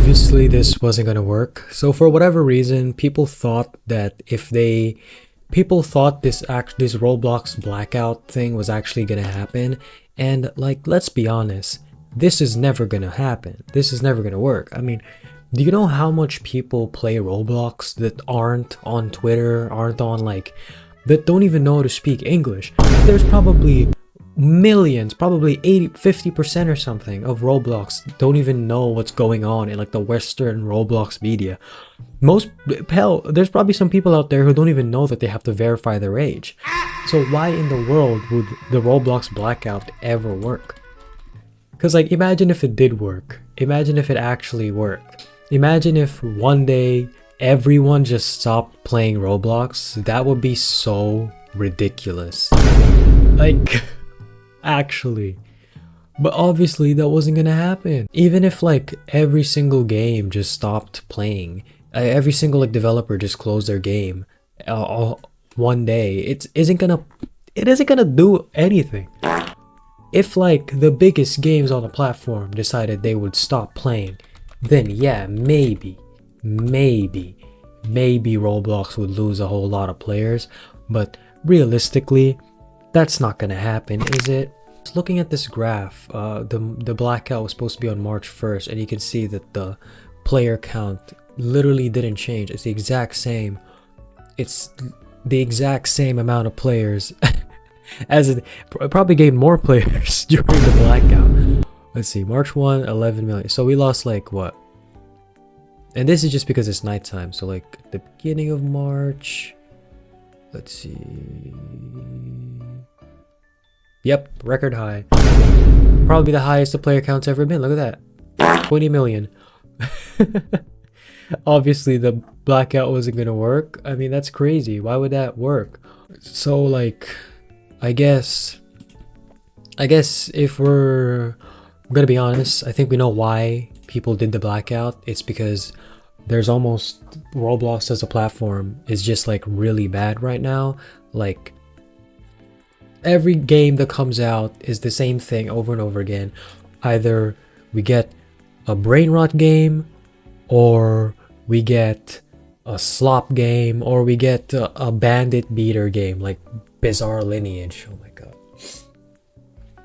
Obviously, this wasn't gonna work. So for whatever reason, people thought that people thought this Roblox blackout thing was actually gonna happen, and like, let's be honest, this is never gonna happen. This is never gonna work. I mean, do you know how much people play Roblox that aren't on Twitter, aren't on like, that don't even know how to speak English? There's probably millions, probably 50% or something of Roblox don't even know what's going on in like the Western Roblox media. Most, hell, there's probably some people out there who don't even know that they have to verify their age. So why in the world would the Roblox blackout ever work? Because like, imagine if it did work. Imagine if it actually worked. Imagine if one day everyone just stopped playing Roblox. That would be so ridiculous. Like, actually. But obviously that wasn't gonna happen. Even if like every single game just stopped playing, every single like developer just closed their game one day, it isn't gonna do anything. If like the biggest games on the platform decided they would stop playing, then yeah, maybe Roblox would lose a whole lot of players, but realistically, that's not gonna happen, is it? Just looking at this graph, the blackout was supposed to be on March 1st, and you can see that the player count literally didn't change. It's the exact same. It's the exact same amount of players as it probably gained more players during the blackout. Let's see, March 1, 11 million. So we lost like what? And this is just because it's nighttime. So like at the beginning of March, let's see. Yep, record high. Probably the highest the player count's ever been. Look at that. 20 million. Obviously the blackout wasn't gonna work. I mean, that's crazy. Why would that work? So like, I guess if we're gonna be honest, I think we know why people did the blackout. It's because there's almost, Roblox as a platform is just like really bad right now. Like, every game that comes out is the same thing over and over again. Either we get a brain rot game, or we get a slop game, or we get a bandit beater game like Bizarre Lineage. Oh my god.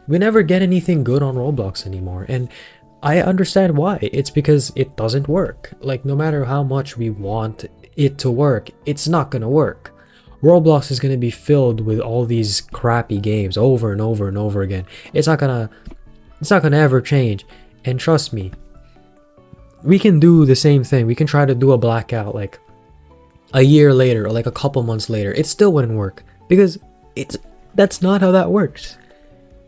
We never get anything good on Roblox anymore, and I understand why. It's because it doesn't work. Like, no matter how much we want it to work, it's not gonna work. Roblox is gonna be filled with all these crappy games over and over and over again. It's not gonna ever change. And trust me, we can do the same thing. We can try to do a blackout like a year later or like a couple months later. It still wouldn't work because that's not how that works.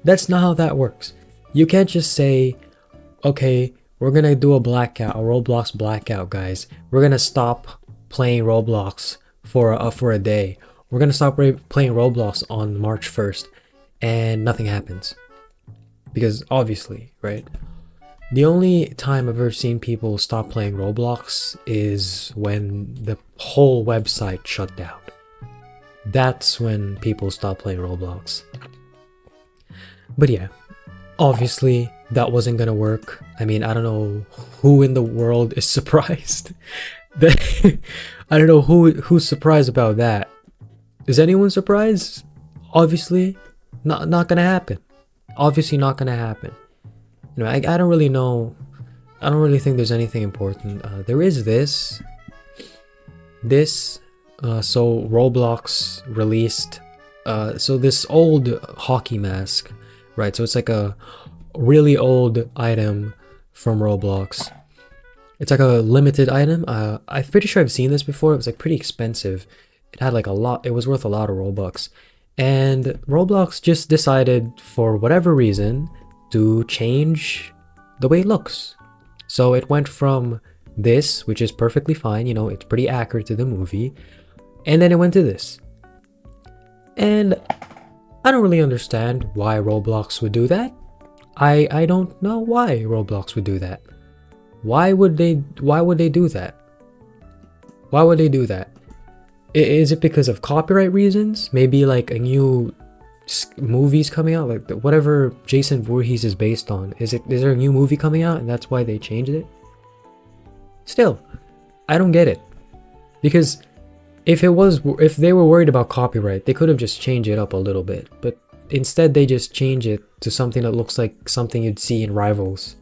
That's not how that works. You can't just say, okay, we're gonna do a blackout, a Roblox blackout, guys. We're gonna stop playing Roblox for a day. We're gonna stop playing Roblox on March 1st, and nothing happens. Because obviously, right? The only time I've ever seen people stop playing Roblox is when the whole website shut down. That's when people stop playing Roblox. But yeah, obviously that wasn't gonna work. I mean, I don't know who in the world is surprised. I don't know who's surprised about that. Is anyone surprised? Obviously, not gonna happen. Obviously not gonna happen. You know, I don't really know. I don't really think there's anything important. There is this. So Roblox released. So this old hockey mask, right? So it's like a really old item from Roblox. It's like a limited item. I'm pretty sure I've seen this before. It was like pretty expensive. It had like a lot. It was worth a lot of Robux. And Roblox just decided, for whatever reason, to change the way it looks. So it went from this, which is perfectly fine, you know, it's pretty accurate to the movie, and then it went to this. And I don't really understand why Roblox would do that. I don't know why Roblox would do that. Why would they do that? Why would they do that? Is it because of copyright reasons? Maybe like a new movies coming out, like whatever Jason Voorhees is based on. Is there a new movie coming out and that's why they changed it? Still, I don't get it. Because if they were worried about copyright, they could have just changed it up a little bit. But instead, they just change it to something that looks like something you'd see in Rivals.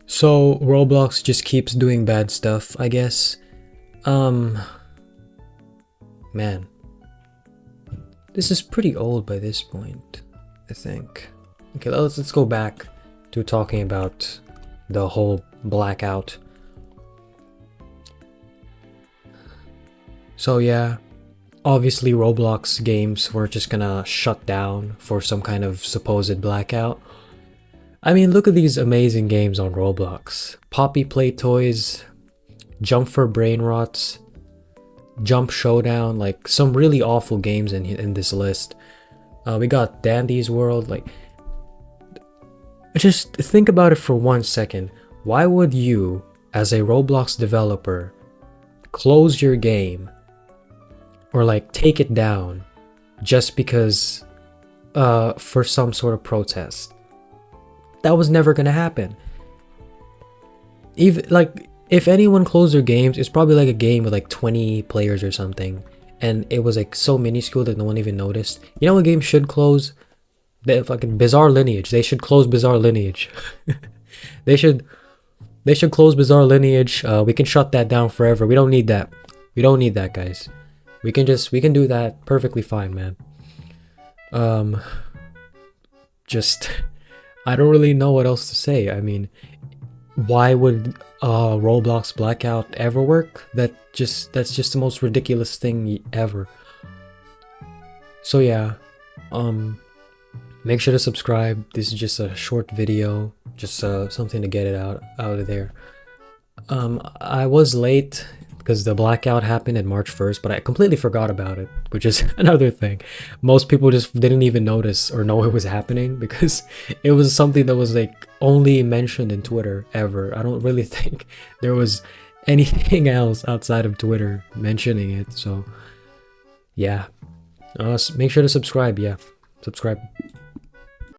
So Roblox just keeps doing bad stuff, I guess. Man, this is pretty old by this point, I think. Okay, let's go back to talking about the whole blackout. So yeah, obviously Roblox games were just gonna shut down for some kind of supposed blackout. I mean, look at these amazing games on Roblox. Poppy Play Toys, Jump for Brain Rots, Jump Showdown, like some really awful games in this list. We got Dandy's World, like, just think about it for 1 second. Why would you, as a Roblox developer, close your game or like take it down just because for some sort of protest? That was never gonna happen. Even like, if anyone closed their games, it's probably like a game with like 20 players or something, and it was like so minuscule that no one even noticed. You know what game should close? The fucking Bizarre Lineage. They should close Bizarre Lineage. they should close Bizarre Lineage. We can shut that down forever. We don't need that. We don't need that, guys. We can do that perfectly fine, man. Just I don't really know what else to say. I mean, why would Roblox blackout ever work? That's just the most ridiculous thing ever. So yeah, make sure to subscribe. This is just a short video, just something to get it out of there. I was late because the blackout happened on March 1st, but I completely forgot about it, which is another thing. Most people just didn't even notice or know it was happening because it was something that was like only mentioned in Twitter ever. I don't really think there was anything else outside of Twitter mentioning it. So yeah, make sure to subscribe. Yeah, subscribe.